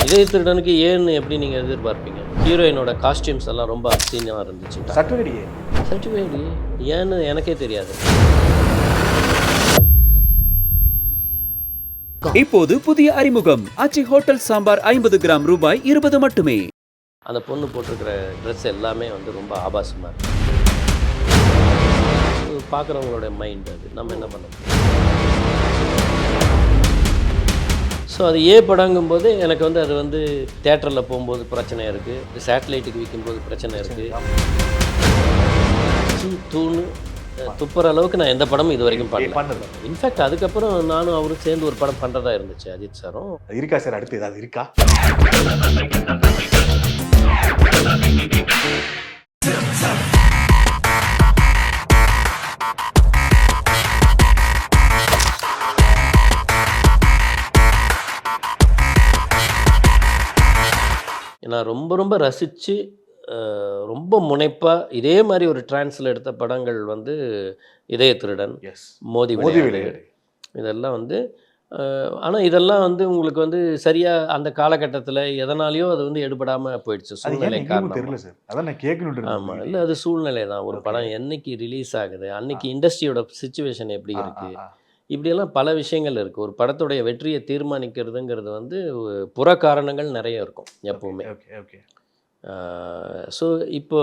இதய திருடனுக்கு ஏன்னு எப்படி நீங்கள் எதிர்பார்ப்பீங்க? ஹீரோயினோட காஸ்டியூம்ஸ் எல்லாம் ரொம்ப அப்சீனாக இருந்துச்சு. சர்டிஃபிகேட் ஏன்னு எனக்கே தெரியாது. இப்போது புதிய அறிமுகம் ஆச்சி ஹோட்டல் சாம்பார் 50 கிராம் ரூபாய் 20 மட்டுமே. அந்த பொண்ணு போட்டிருக்கிற ட்ரெஸ் எல்லாமே வந்து ரொம்ப ஆபாசமாக இருக்கு. பார்க்குறவங்களோட மைண்ட் அது, நம்ம என்ன பண்ண முடியும்? ஸோ அது படங்கும்போது எனக்கு வந்து அது வந்து தேட்டரில் போகும்போது பிரச்சனை இருக்குது, சேட்டலைட்டுக்கு விற்கும்போது பிரச்சனை இருக்குது. தூணு துப்புற அளவுக்கு நான் எந்த படமும் இது வரைக்கும் பண்ணல. இன்ஃபேக்ட் அதுக்கப்புறம் நானும் அவரும் சேர்ந்து ஒரு படம் பண்ணுறதா இருந்துச்சு, அஜித் சாரும். இருக்கா சார்? அடுத்து ஏதாவது இருக்கா? நான் ரொம்ப ரொம்ப ரசித்து ரொம்ப முனைப்பாக இதே மாதிரி ஒரு டிரான்ஸில் எடுத்த படங்கள் வந்து இதய திருடன், மோதி விளையாடு, இதெல்லாம் வந்து. ஆனால் இதெல்லாம் வந்து உங்களுக்கு வந்து சரியாக அந்த காலகட்டத்தில் எதனாலையோ அது வந்து எடுபடாமல் போயிடுச்சு, சூழ்நிலை காரணம். ஆமாம், இல்லை அது சூழ்நிலை தான். ஒரு படம் என்னைக்கு ரிலீஸ் ஆகுது, அன்னைக்கு இண்டஸ்ட்ரியோட சிச்சுவேஷன் எப்படி இருக்குது, இப்படியெல்லாம் பல விஷயங்கள் இருக்குது. ஒரு படத்துடைய வெற்றியை தீர்மானிக்கிறதுங்கிறது வந்து புற காரணங்கள் நிறைய இருக்கும் எப்போவுமே. ஸோ இப்போ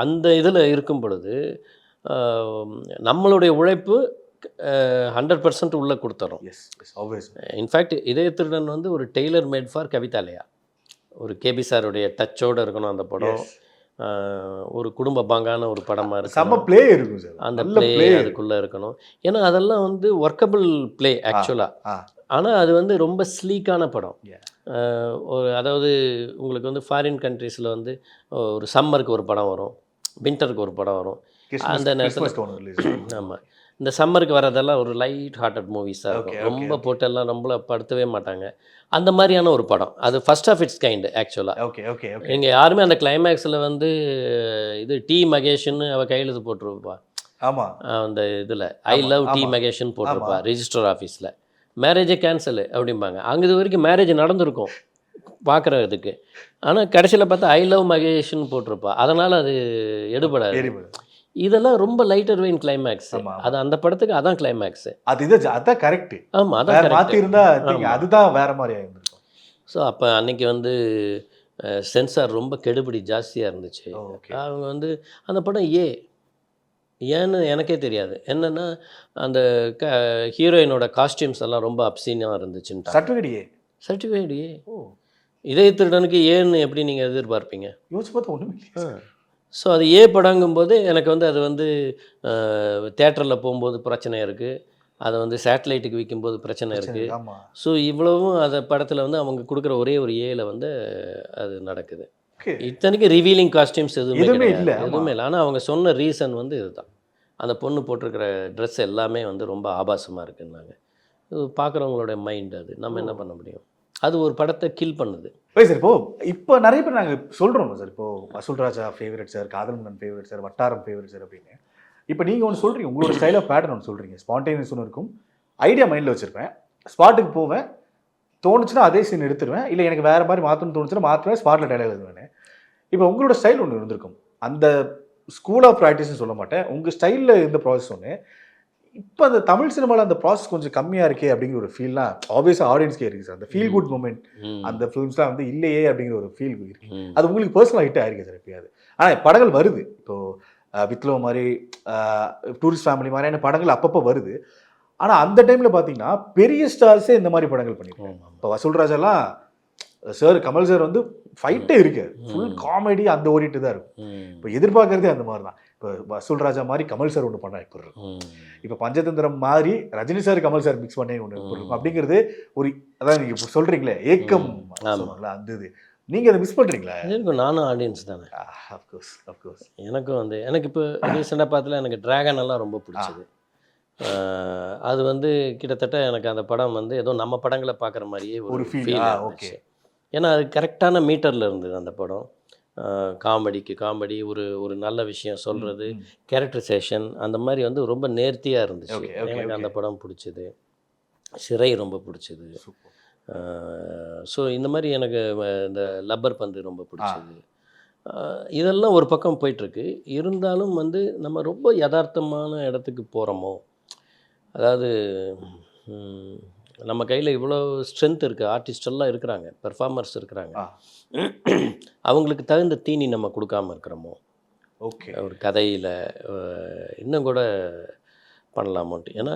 அந்த இதில் இருக்கும் பொழுது நம்மளுடைய உழைப்பு 100% உள்ளே கொடுத்துறோம். இன்ஃபேக்ட் இதய திருடன் வந்து ஒரு டெய்லர் மேட் ஃபார் கவிதாலயா. ஒரு கேபி சாருடைய டச்சோடு இருக்கணும் அந்த படம். ஒரு குடும்ப பாங்கான ஒரு படமாக இருக்கு, அந்த ப்ளே அதுக்குள்ளே இருக்கணும். ஏன்னா அதெல்லாம் வந்து ஒர்க்கபிள் ப்ளே ஆக்சுவலாக. ஆனால் அது வந்து ரொம்ப ஸ்லீக்கான படம். ஒரு அதாவது உங்களுக்கு வந்து ஃபாரின் கண்ட்ரீஸில் வந்து ஒரு சம்மருக்கு ஒரு படம் வரும், வின்டருக்கு ஒரு படம் வரும். அந்த நேரத்தில் ஆமாம், இந்த சம்மருக்கு வரதெல்லாம் ஒரு லைட் ஹார்ட்டட் மூவிஸாக இருக்கும். ரொம்ப போட்டெல்லாம் நம்மள படுத்தவே மாட்டாங்க. அந்த மாதிரியான ஒரு படம் அது, ஃபர்ஸ்ட் ஆஃப் இட்ஸ் கைண்டு ஆக்சுவலாக. இங்கே யாருமே அந்த கிளைமேக்ஸில் வந்து இது டி மகேஷ்னு அவள் கையெழுத்து போட்டிருப்பா. ஆமாம், அந்த இதில் ஐ லவ் டி மகேஷ்னு போட்டிருப்பா ரிஜிஸ்டர் ஆஃபீஸில். மேரேஜை கேன்சலு அப்படிம்பாங்க. அங்கே இது வரைக்கும் மேரேஜ் நடந்திருக்கும் பார்க்குறதுக்கு. ஆனால் கடைசியில் பார்த்தா ஐ லவ் மகேஷ்னு போட்டிருப்பா. அதனால் அது எடுபடாது. இதெல்லாம் ரொம்ப லைட்டர் வெயின் கிளைமேக்ஸ். அது அந்த படத்துக்கு அதான் கிளைமேக்ஸ். அதான் கரெக்ட். ஆமாம், அதான் அதுதான் வேற மாதிரி ஆயிருக்கும். ஸோ அப்போ அன்னைக்கு வந்து சென்சார் ரொம்ப கெடுபிடி ஜாஸ்தியாக இருந்துச்சு. அவங்க வந்து அந்த படம் ஏன்னு எனக்கே தெரியாது. என்னென்னா அந்த ஹீரோயினோட காஸ்டியூம்ஸ் எல்லாம் ரொம்ப அப்சீனாக இருந்துச்சுன்னு. சர்டிஃபிகேட் இதய திருடனுக்கு ஏன்னு எப்படி நீங்கள் எதிர்பார்ப்பீங்க? யோசிச்சு பார்த்தா ஒன்றுமே. ஸோ அது படங்கும்போது எனக்கு வந்து அது வந்து தேட்டரில் போகும்போது பிரச்சனை இருக்குது, அதை வந்து சேட்டலைட்டுக்கு விற்கும்போது பிரச்சனை இருக்குது. ஸோ இவ்வளவும் அதை படத்தில் வந்து அவங்க கொடுக்குற ஒரே ஒரு வந்து அது நடக்குது. இத்தனைக்கு ரிவீலிங் காஸ்டியூம்ஸ் எதுவுமே இல்லை. ஆனால் அவங்க சொன்ன ரீசன் வந்து இதுதான், அந்த பொண்ணு போட்டிருக்கிற ட்ரெஸ் எல்லாமே வந்து ரொம்ப ஆபாசமாக இருக்குன்னாங்க. இது பார்க்குறவங்களோட மைண்ட் அது, நம்ம என்ன பண்ண முடியும்? அது ஒரு படத்தை கில் பண்ணுது. சார் இப்போ நிறைய பேர் நாங்கள் சொல்கிறோம் சார், இப்போ வசூல் ராஜா ஃபேவரட் சார், காதல் மன்னன் ஃபேவரட் சார், வட்டாரம் ஃபேவரட் சார் அப்படின்னு. இப்போ நீங்கள் ஒன்று சொல்கிறீங்க, உங்களோட ஸ்டைல் ஆஃப் பேட்டர்ன் ஒன்று சொல்கிறீங்க. ஸ்பான்டேனியஸ் ஒன்று இருக்கும், ஐடியா மைண்டில் வச்சுருப்பேன், ஸ்பாட்டுக்கு போவேன், தோணுச்சுன்னா அதே சீன் எடுத்துருவேன், இல்லை எனக்கு வேறு மாதிரி மாற்றணும்னு தோணுச்சுன்னா மாற்றுவேன், ஸ்பாட்டில் டைலாக் எழுதுவேன். இப்போ உங்களோட ஸ்டைல் ஒன்று இருந்திருக்கும், அந்த ஸ்கூல் ஆஃப் ப்ராக்டிஸ்ன்னு சொல்ல மாட்டேன், உங்கள் ஸ்டைலில் இந்த ப்ராசஸ் ஒன்று. இப்போ அந்த தமிழ் சினிமாவில் அந்த ப்ராசஸ் கொஞ்சம் கம்மியாக இருக்கே அப்படிங்கிற ஒரு ஃபீல்லாம் ஆப்வியஸாக ஆடியன்ஸ்க்கே இருக்குது சார். அந்த ஃபீல் குட் மூமெண்ட் அந்த ஃபிலிம்ஸ்லாம் வந்து இல்லையே அப்படிங்கிற ஒரு ஃபீல் இருக்குது. அது உங்களுக்கு பர்சனலாக ஹிட் ஆயிருக்கு சார் எப்பயாவது? ஆனால் படங்கள் வருது, இப்போது வித்லோ மாதிரி, டூரிஸ்ட் ஃபேமிலி மாதிரியான படங்கள் அப்பப்போ வருது. ஆனால் அந்த டைமில் பார்த்தீங்கன்னா பெரிய ஸ்டார்ஸே இந்த மாதிரி படங்கள் பண்ணியிருக்கோம். இப்போ வசூல் ராஜாலாம் சார், கமல் சார் வந்து ஃபைட்டே இருக்காது, ஃபுல் காமெடி அந்த ஓடிட்டு தான் இருக்கும். இப்போ எதிர்பார்க்கறதே அந்த மாதிரி தான். இப்போ வசூல் ராஜா மாதிரி கமல் சார் ஒன்று பண்ணால் எப்படி இருக்கும், இப்போ பஞ்சதந்திரம் மாதிரி Rajini sir Kamal sir mix பண்ணி ஒன்று எப்படி இருக்கும் அப்படிங்கிறது ஒரு, அதான் நீங்கள் இப்போ சொல்கிறீங்களே ஏக்கம் அந்த இது, நீங்கள் அதை மிஸ் பண்ணுறீங்களா? இருக்கும், நானும் ஆடியன்ஸ் தானே. அஃப்கோர்ஸ் எனக்கும் வந்து, எனக்கு இப்போ ரீசெண்டாக பார்த்துல எனக்கு டிராகன் எல்லாம் ரொம்ப பிடிச்சது. அது வந்து கிட்டத்தட்ட எனக்கு அந்த படம் வந்து ஏதோ நம்ம படங்களை பார்க்குற மாதிரியே ஒரு ஃபீல். ஓகே, ஏன்னா அது கரெக்டான மீட்டரில் இருந்தது அந்த படம். காமெடி, ஒரு நல்ல விஷயம் சொல்கிறது, கேரக்டரைசேஷன் அந்த மாதிரி வந்து ரொம்ப நேர்த்தியாக இருந்துச்சு. எனக்கு அந்த படம் பிடிச்சது. சிறை ரொம்ப பிடிச்சது. ஸோ இந்த மாதிரி எனக்கு இந்த லப்பர் பந்து ரொம்ப பிடிச்சது. இதெல்லாம் ஒரு பக்கம் போயிட்டுருக்கு. இருந்தாலும் வந்து நம்ம ரொம்ப யதார்த்தமான இடத்துக்கு போகிறோமோ, அதாவது நம்ம கையில் இவ்வளோ ஸ்ட்ரென்த் இருக்குது, ஆர்டிஸ்டெல்லாம் இருக்கிறாங்க, பெர்ஃபார்மர்ஸ் இருக்கிறாங்க, அவங்களுக்கு தகுந்த தீனி நம்ம கொடுக்காமல் இருக்கிறோமோ, ஓகே, ஒரு கதையில் இன்னும் கூட பண்ணலாமோன்ட்டு. ஏன்னா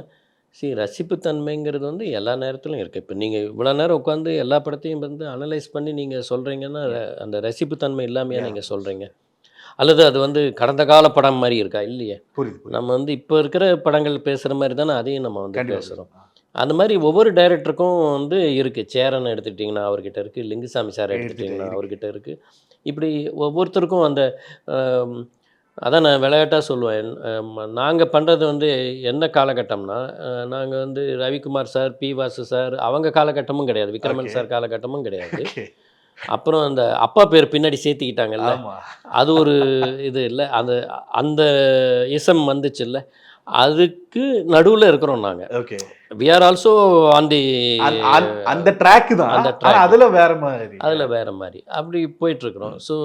ரசிப்புத்தன்மைங்கிறது வந்து எல்லா நேரத்திலும் இருக்குது. இப்போ நீங்கள் இவ்வளோ நேரம் உட்காந்து எல்லா படத்தையும் வந்து அனலைஸ் பண்ணி நீங்கள் சொல்கிறீங்கன்னா, அந்த ரசிப்புத்தன்மை இல்லாமையா நீங்கள் சொல்கிறீங்க? அல்லது அது வந்து கடந்த கால படம் மாதிரி இருக்கா? இல்லையே. புரியுது. நம்ம வந்து இப்போ இருக்கிற படங்கள் பேசுகிற மாதிரி தானே அதையும் நம்ம வந்து பேசுகிறோம். அந்த மாதிரி ஒவ்வொரு டைரக்டருக்கும் வந்து இருக்குது. சேரன் எடுத்துக்கிட்டிங்கன்னா அவர்கிட்ட இருக்குது, லிங்குசாமி சார் எடுத்துக்கிட்டிங்கன்னா அவர்கிட்ட இருக்குது. இப்படி ஒவ்வொருத்தருக்கும் அந்த அதான் நான் விளையாட்டாக சொல்லுவேன். நாங்கள் பண்ணுறது வந்து என்ன காலகட்டம்னா, நாங்கள் வந்து Ravikumar sir, B Vasu sir அவங்க காலகட்டமும் கிடையாது, விக்ரமன் சார் காலகட்டமும் கிடையாது. அப்புறம் அந்த அப்பா பேர் பின்னாடி சேர்த்திக்கிட்டாங்கல்ல, அது ஒரு இது இல்லை, அந்த அந்த இசம் வந்துச்சு இல்லை, அதுக்கு நடுவில் இருக்கிறோம் நாங்கள். Okay, we are also on the அந்த ட்ராக் தான், அந்த ட்ராக் அதில் வேற மாதிரி அப்படி போயிட்டுருக்குறோம். ஸோ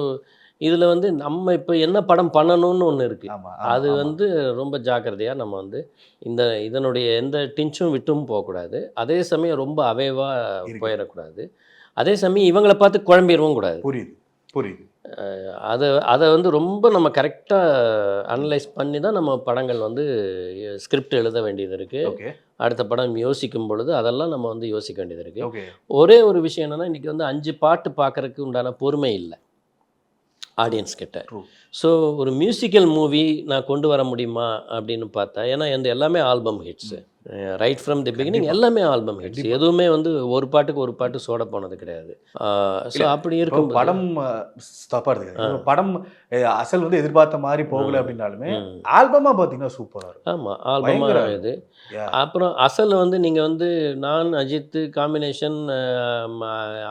இதில் வந்து நம்ம இப்போ என்ன படம் பண்ணணும்னு ஒன்று இருக்குது. அது வந்து ரொம்ப ஜாக்கிரதையாக நம்ம வந்து இதனுடைய எந்த டின்ச்சும் விட்டும் போகக்கூடாது. அதே சமயம் ரொம்ப அவேவாக போயிடக்கூடாது. அதே சமயம் இவங்களை பார்த்து குழம்பிடவும் கூடாது. புரியுது. அதை வந்து ரொம்ப நம்ம கரெக்டாக அனலைஸ் பண்ணி தான் நம்ம படங்கள் வந்து ஸ்கிரிப்ட் எழுத வேண்டியது இருக்குது. அடுத்த படம் யோசிக்கும் பொழுது அதெல்லாம் நம்ம வந்து யோசிக்க வேண்டியது இருக்குது. ஒரே ஒரு விஷயம் என்னென்னா, இன்றைக்கி வந்து 5 பாட்டு பார்க்குறதுக்கு உண்டான பொறுமை இல்லை ஆடியன்ஸ் கிட்ட. ஸோ ஒரு மியூசிக்கல் மூவி நான் கொண்டு வர முடியுமா அப்படின்னு பார்த்தா, ஏன்னா எல்லாமே album hits, right from the beginning எல்லாமே ஆல்பம் ஹிட்ஸ். எதுவுமே வந்து ஒரு பாட்டுக்கு ஒரு பாட்டு சோட போனது கிடையாது. ஸோ அப்படி இருக்கும் படம் படம் அசல் வந்து எதிர்பார்த்த மாதிரி போகல அப்படின்னாலுமே ஆல்பமாக பார்த்தீங்கன்னா சூப்பராக இருக்கும். ஆமாம், ஆல்பமாக இது. அப்புறம் அசல் வந்து நீங்கள் வந்து நான் அஜித் காம்பினேஷன்,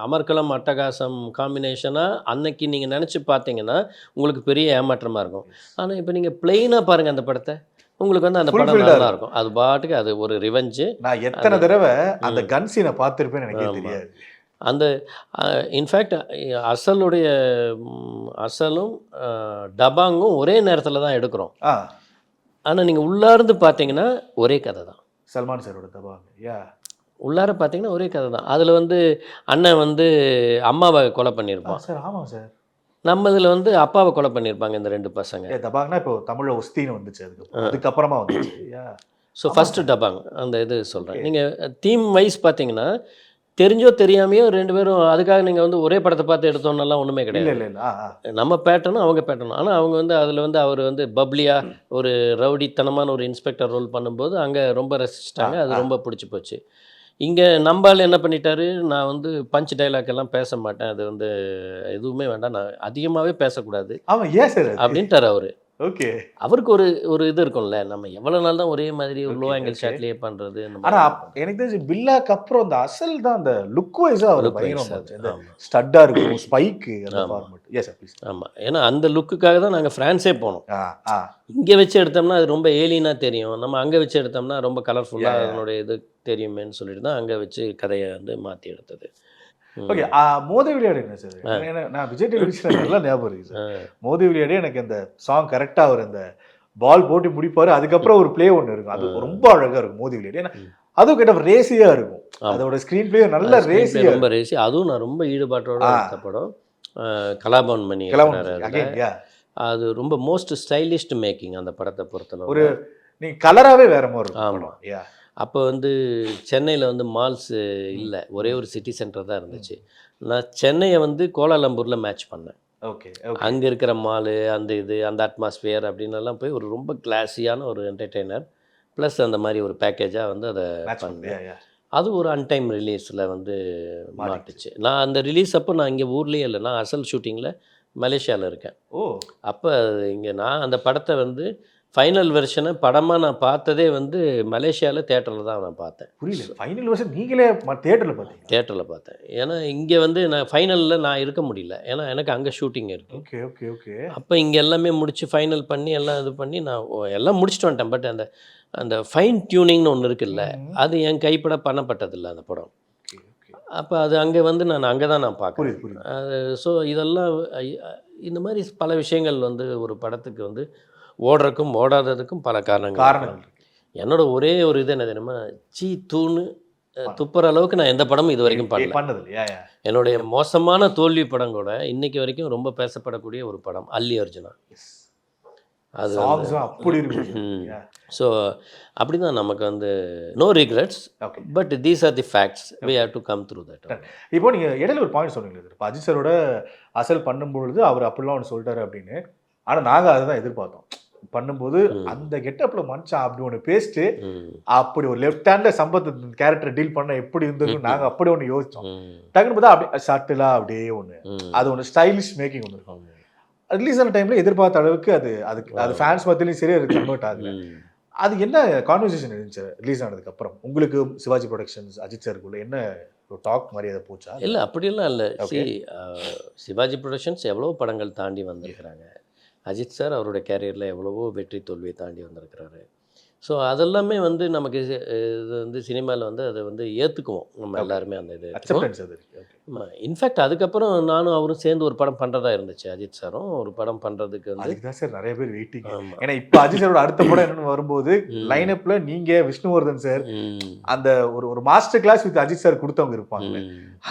அமர்கலம் அட்டகாசம் காம்பினேஷனாக அன்னைக்கு நீங்கள் நினச்சி பார்த்தீங்கன்னா உங்களுக்கு பெரிய ஏமாற்றமாக இருக்கும். ஆனால் இப்போ நீங்கள் பிளெயினாக பாருங்கள் அந்த படத்தை, உங்களுக்கு வந்து அந்த படம் நல்லா இருக்கும். அது பாட்டுக்கு அது ஒரு ரிவெஞ்சு. நான் எத்தனை தடவை அந்த கன் சீனை பார்த்துருப்பேன்னு எனக்கு தெரியாது. அந்த இன்ஃபேக்ட் அசலும் டபாங்கும் ஒரே நேரத்தில் தான் எடுக்கிறோம். ஆனால் நீங்கள் உள்ளார்ந்து பார்த்தீங்கன்னா ஒரே கதை தான். சல்மான் சாரோட தபாங் உள்ளார பார்த்தீங்கன்னா ஒரே கதை தான். அதில் வந்து அண்ணன் வந்து அம்மாவை கொலை பண்ணியிருப்பான் சார். ஆமாம் சார். நம்ம இதில் வந்து அப்பாவை கொலை பண்ணியிருப்பாங்க இந்த 2 பசங்க. தபாங்னா இப்போ தமிழில் ஒஸ்தின்னு வந்துச்சு, அதுக்கப்புறமா வந்துச்சு. ஸோ ஃபஸ்ட்டு டபாங் அந்த இது சொல்கிறேன். நீங்கள் தீம் வைஸ் பார்த்தீங்கன்னா தெரிஞ்சோ தெரியாமையோ 2 பேரும் அதுக்காக நீங்கள் வந்து ஒரே படத்தை பார்த்து எடுத்தோன்னெல்லாம் ஒன்றுமே கிடையாது. நம்ம பேட்டர்னும் அவங்க பேட்டர்னும். ஆனால் அவங்க வந்து அதில் வந்து அவர் வந்து பப்ளியாக ஒரு ரவுடித்தனமான ஒரு இன்ஸ்பெக்டர் ரோல் பண்ணும்போது அங்கே ரொம்ப ரசிச்சிட்டாங்க, அது ரொம்ப பிடிச்சி போச்சு. இங்கே நம்பால் என்ன பண்ணிட்டாரு, நான் வந்து பஞ்ச் டைலாக் எல்லாம் பேச மாட்டேன், அது வந்து எதுவுமே வேண்டாம், நான் அதிகமாகவே பேசக்கூடாது அப்படின்ட்டார் அவர். ஓகே, அவருக்கு ஒரு இது இருக்கும்ல, நம்ம எவ்வளோ நாள் தான் ஒரே மாதிரி ஒரு லோ ஆங்கிள் ஷாட்லேயே பண்ணுறது. ஆனால் எனக்கு தெரிஞ்சு பில்லாக்கு அப்புறம் அந்த அசல் தான் அந்த லுக் வைஸாக அவர் பயங்கரம், ஸ்டட்டாக இருக்கும், ஸ்பைக்கு. ஆமாம், ஏன்னா அந்த லுக்குக்காக தான் நாங்கள் ஃப்ரான்ஸே போனோம். இங்கே வச்சு எடுத்தோம்னா அது ரொம்ப ஏலியனாக தெரியும், நம்ம அங்கே வச்சு எடுத்தோம்னா ரொம்ப கலர்ஃபுல்லாக அதனுடைய இது தெரியுமேன்னு சொல்லிட்டு தான் அங்கே வச்சு கதையை வந்து மாற்றி எடுத்தது. ஓகே, மோதி விளையாடு என்ன சார்? நான் விஜய் டிவி நல்லா ஞாபகம் இருக்கு சார். மோதி விளையாடு எனக்கு அந்த சாங் கரெக்டாக அவர் அந்த பால் போட்டு முடிப்பாரு, அதுக்கப்புறம் ஒரு பிளே ஒன்று இருக்கும், அது ரொம்ப அழகாக இருக்கும் மோதி விளையாடு. ஏன்னா அதுவும் கேட்ட ரேசியாக இருக்கும், அதோட ஸ்க்ரீன் பிளே நல்ல ரேசியாக, ரொம்ப ரேசி. அதுவும் நான் ரொம்ப ஈடுபாட்டோட எடுத்த படம் கலாபவன் மணி. அது ரொம்ப மோஸ்ட் ஸ்டைலிஷ்ட் மேக்கிங் அந்த படத்தை பொறுத்தளவு. ஒரு நீங்கள் கலராகவே வேற மாதிரி இருக்கும். ஆமாம், அப்போ வந்து சென்னையில் வந்து மால்ஸு இல்லை, ஒரே ஒரு சிட்டி சென்டர் தான் இருந்துச்சு. நான் சென்னையை வந்து கோலாலம்பூரில் மேட்ச் பண்ணேன். ஓகே, அங்கே இருக்கிற மாலு, அந்த இது, அந்த அட்மாஸ்பியர் அப்படின்னெல்லாம் போய் ஒரு ரொம்ப கிளாஸியான ஒரு என்டர்டெய்னர் ப்ளஸ் அந்த மாதிரி ஒரு பேக்கேஜாக வந்து அதை பண்ணேன். அது ஒரு அன்டைம் ரிலீஸில் வந்து மாட்டுச்சு. நான் அந்த ரிலீஸ் அப்போ நான் இங்கே ஊர்லேயே இல்லை, நான் அசல் ஷூட்டிங்கில் மலேசியாவில் இருக்கேன். அப்போ இங்கே நான் அந்த படத்தை வந்து ஃபைனல் வெர்ஷனை படமாக நான் பார்த்ததே வந்து மலேசியாவில் தேட்டரில் தான் நான் பார்த்தேன். புரியல, ஃபைனல் வெர்ஷன் நீங்களே தேட்டரில் பார்த்தீங்க? தேட்டரில் பார்த்தேன், ஏன்னா இங்கே வந்து நான் ஃபைனலில் நான் இருக்க முடியல, ஏன்னா எனக்கு அங்கே ஷூட்டிங் இருக்குது. Okay okay okay. அப்போ இங்கே எல்லாமே முடித்து ஃபைனல் பண்ணி எல்லாம் இது பண்ணி நான் எல்லாம் முடிச்சுட்டு வந்துட்டேன். பட் அந்த ஃபைன் டியூனிங்னு ஒன்று இருக்குல்ல, அது என் கைப்பட பண்ணப்பட்டதில்லை அந்த படம். அப்போ அது அங்கே வந்து நான் அங்கே தான் நான் பார்க்குறேன். புரியுது புரியுது. ஸோ இதெல்லாம் இந்த மாதிரி பல விஷயங்கள் வந்து ஒரு படத்துக்கு வந்து ஓடுறதுக்கும் ஓடாததுக்கும் பல காரணங்கள் காரணங்கள் இருக்கு. என்னோட ஒரே ஒரு இது என்ன தெரியுமா, தூணு துப்புற அளவுக்கு நான் எந்த படமும் இது வரைக்கும் பண்ணல. பண்ணது இல்லையா? என்னுடைய மோசமான தோல்வி படம் கூட இன்னைக்கு வரைக்கும் ரொம்ப பேசப்படக்கூடிய ஒரு படம் அல்லி அர்ஜுனா. அது சாங்ஸ் அப்படி இருக்கு. ஸோ அப்படி தான் நமக்கு வந்து no regrets, okay. But these are the facts, we have to come through that. இப்போ நீங்க இடையில ஒரு பாயிண்ட் சொன்னீங்க, இப்போ அஜித் சாரோட அசல் பண்ணும்பொழுது அவர் அப்படிலாம் ஒன்று சொல்லிட்டாரு அப்படின்னு. ஆனா நாங்க அதுதான் எதிர்பார்த்தோம். பண்ணும்போது அந்த கெட்டப்ல மனுஷன் அப்படி ஒன்று பேசிட்டு அப்படி ஒரு லெஃப்ட் ஹேண்ட்ல சம்பத் கேரக்டர் டீல் பண்ண எப்படி இருந்திருக்கும் நாங்க அப்படி ஒன்று யோசிச்சோம். டக்குன்னு பார்த்தா அப்படியே சட்டிலா அப்படியே ஒன்று அது ஒன்று ஸ்டைலிஷ் மேக்கிங் ஒன்று இருக்கும். ரிலீஸ் ஆன டைம்ல எதிர்பார்த்த அளவுக்கு அது ஃபேன்ஸ் மத்தியிலையும் சரி அது கன்வெர்ட் ஆகல. அது என்ன கான்வர்சேஷன் இருந்துச்சு ரிலீஸ் ஆனதுக்கு அப்புறம் உங்களுக்கு சிவாஜி ப்ரொடக்ஷன்ஸ் அஜித் சாருக்குள்ள என்ன ஒரு டாக் மாதிரி அதை போச்சா? இல்லை அப்படியெல்லாம் இல்லை. சிவாஜி ப்ரொடக்ஷன்ஸ் எவ்வளோ படங்கள் தாண்டி வந்திருக்கிறாங்க. அஜித் சார் அவருடைய கேரியரில் எவ்வளவோ வெற்றி தோல்வியை தாண்டி வந்திருக்கிறாரு. ஸோ அதெல்லாமே வந்து நமக்கு இது வந்து சினிமாவில் வந்து அதை வந்து ஏற்றுக்குவோம் நம்ம எல்லாருமே. அந்த இது இன்ஃபேக்ட் அதுக்கப்புறம் நானும் அவரும் சேர்ந்து ஒரு படம் பண்ணுறதா இருந்துச்சு. அஜித் சாரும் ஒரு படம் பண்ணுறதுக்கு வந்து அதுக்கு தான் சார் நிறைய பேர் வெயிட்டிங். ஏன்னா இப்போ அஜித் சாரோட அடுத்த படம் என்னன்னு வரும்போது லைனப்ல நீங்க விஷ்ணுவர்தன் சார் அந்த ஒரு master class with Ajith sir கொடுத்தவங்க இருப்பாங்க.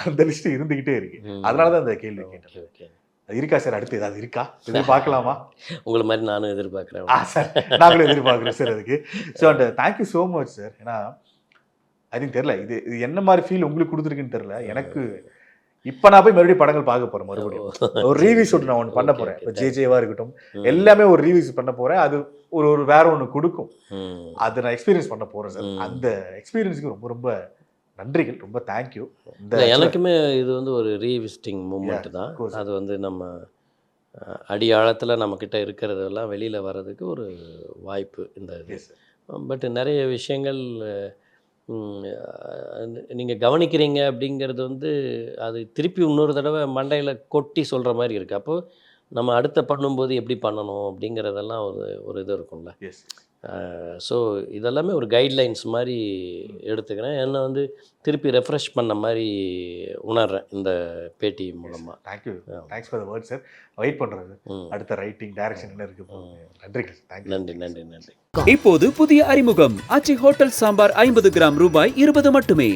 அந்த லிஸ்ட் இருந்துகிட்டே இருக்கு. அதனால தான் அந்த கேள்வி கேட்டேன். ஓகே அது இருக்கா சார்? அடுத்து ஏதாவது இருக்கா? எதிர்பார்க்கலாமா? உங்களை மாதிரி நானும் எதிர்பார்க்குறேன் சார். நாங்களும் எதிர்பார்க்குறேன் சார் அதுக்கு. So and thank you so much sir. ஏன்னா ஐ திங்க் தெரியல இது என்ன மாதிரி ஃபீல் உங்களுக்கு கொடுத்துருக்குன்னு தெரியல எனக்கு. இப்போ நான் போய் மறுபடியும் படங்கள் பார்க்க போகிறேன். மறுபடியும் ஒரு ரீவியூ ஷூட் நான் ஒன்று பண்ண போகிறேன். இப்போ ஜேஜேவாக இருக்கட்டும் எல்லாமே ஒரு ரிவ்யூஸ் பண்ண போகிறேன். அது ஒரு வேற ஒன்று கொடுக்கும். அதை நான் எக்ஸ்பீரியன்ஸ் பண்ண போகிறேன் சார். அந்த எக்ஸ்பீரியன்ஸுக்கு ரொம்ப ரொம்ப நன்றிகள். ரொம்ப தேங்க்யூ. எனக்குமே இது வந்து ஒரு ரீவிசிட்டிங் மூமெண்ட் தான். அது வந்து நம்ம அடி ஆழத்தில் நம்மக்கிட்ட இருக்கிறதெல்லாம் வெளியில் வர்றதுக்கு ஒரு வாய்ப்பு இந்த இது. பட் நிறைய விஷயங்கள் நீங்கள் கவனிக்கிறீங்க அப்படிங்கிறது வந்து அது திருப்பி இன்னொரு தடவை மண்டையில் கொட்டி சொல்கிற மாதிரி இருக்குது. அப்போது நம்ம அடுத்த பண்ணும்போது எப்படி பண்ணணும் அப்படிங்கிறதெல்லாம் ஒரு இது இருக்கும்ல. ஸோ இதெல்லாமே ஒரு கைட்லைன்ஸ் மாதிரி எடுத்துக்கிறேன். என்னை வந்து திருப்பி ரெஃப்ரெஷ் பண்ண மாதிரி உணர்றேன் இந்த பேட்டி மூலமாக. Thank you. Thanks for the word sir. Wait பண்ணுறது அடுத்த ரைட்டிங் டைரக்ஷன் என்ன இருக்கு. நன்றிகள். நன்றி நன்றி நன்றி. இப்போது புதிய அறிமுகம் ஆச்சி ஹோட்டல் சாம்பார் 50 கிராம் ரூபாய் 20 மட்டுமே.